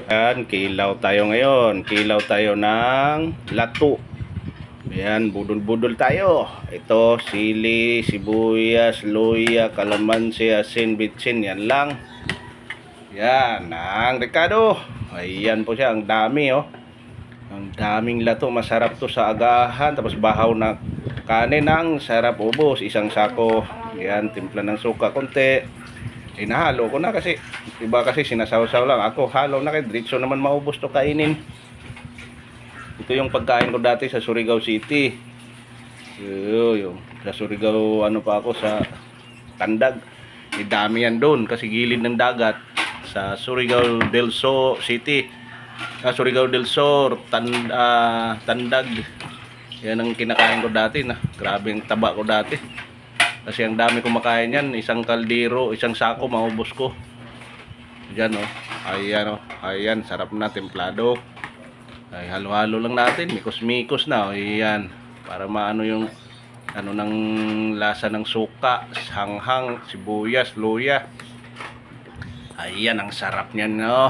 Yan, kilaw tayo ngayon. Kilaw tayo ng lato. Yan, budol-budol tayo. Ito, sili, sibuyas, luya, kalamansi, asin, bitsin. Yan lang. Yan, ang rekado. Ayan po siya, ang dami oh. Ang daming lato. Masarap to sa agahan. Tapos bahaw na kanin. Ang sarap, ubos. Isang sako. Yan, timpla ng suka konti. Inahalo ko na kasi iba kasi sinasaw-saw lang. Ako halo na kay diretso naman maubos to kainin. Ito yung pagkain ko dati sa Surigao City. Yung sa Surigao ano pa ako sa Tandag. Dami yan doon kasi gilid ng dagat sa Surigao del Sur City. Surigao del Sur Tandag. Yan ang kinakain ko dati na. Grabe ang taba ko dati. Kasi ang dami kumakain yan, isang kaldero, isang sako maubos ko. Diyan oh. Ayan oh. Ayan, sarap na templado. Ay halo-halo lang natin, mikos-mikos na oh. Ayan, para maano yung ano ng lasa ng suka, hanghang, sibuyas, luya. Ayan, ang sarap niyan oh.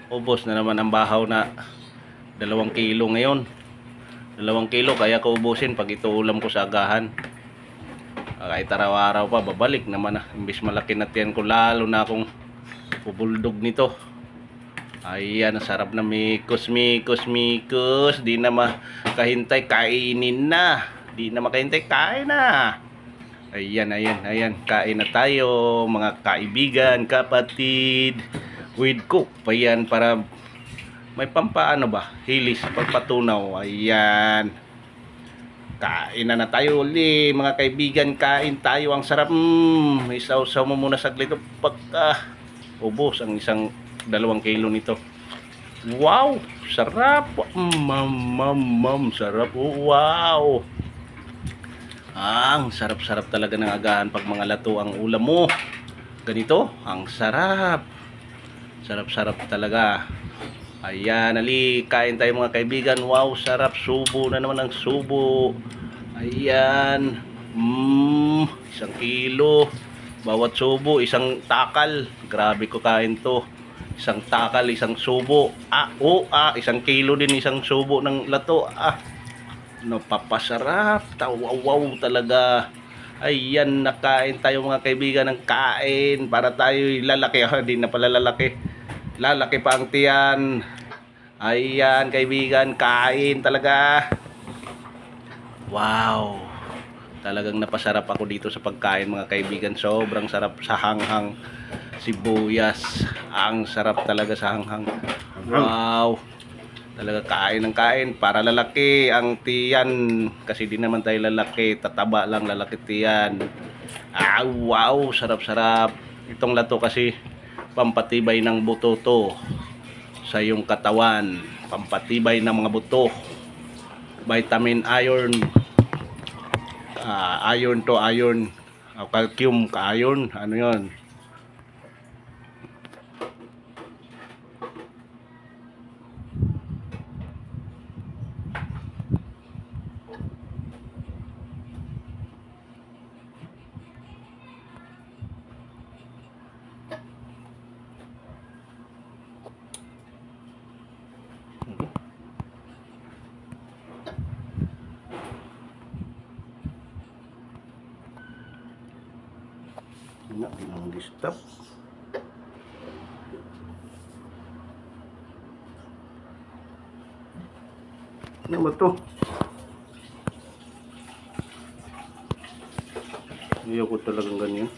Ubos na naman ang bahaw na 2 kilo ngayon. 2 kilo kaya ko ubusin pag ito ulam ko sa agahan. Kahit araw-araw pa, babalik naman ah. Imbis malaki na tiyan ko, lalo na akong pubuldog nito. Ayan, sarap na mikos. Di na makahintay, kainin na. Di na makahintay, kain na. Ayan. Kain na tayo, mga kaibigan, kapatid. With cook pa yan para may pampaano ba? Hilis, pagpatunaw. Ayan. Kain na tayo uli mga kaibigan, kain tayo. Ang sarap. Isaw-saw mo muna saglit pagka ubos ang isang 2 kilo nito. Wow, sarap. Sarap. Wow. Ang sarap-sarap talaga ng agahan pag mga lato ang ulam mo. Ganito, ang sarap. Sarap-sarap talaga. Ayan, ali, kain tayo mga kaibigan. Wow, sarap. Subo na naman ang subo. Ayan. 1 kilo. Bawat subo, isang takal. Grabe ko kain to. Isang takal, isang subo. 1 kilo din isang subo ng lato. Napapasarap. Wow talaga. Ayan, nakain tayo mga kaibigan ng kain. Para tayo lalaki. Hindi na pala lalaki. Lalaki pa ang tiyan. Ayan kaibigan, kain talaga. Wow, talagang napasarap ako dito sa pagkain mga kaibigan. Sobrang sarap sa hanghang sibuyas. Ang sarap talaga sa hanghang. Wow, talaga kain ng kain. Para lalaki ang tiyan. Kasi di naman tayo lalaki, tataba lang lalaki tiyan. Wow, sarap-sarap. Itong lato kasi pampatibay ng buto to sa iyong katawan, pampatibay ng mga buto, vitamin, iron, calcium ka iron, ano yon. Ang disturb. Ano ba to? Ayoko talagang ganyan.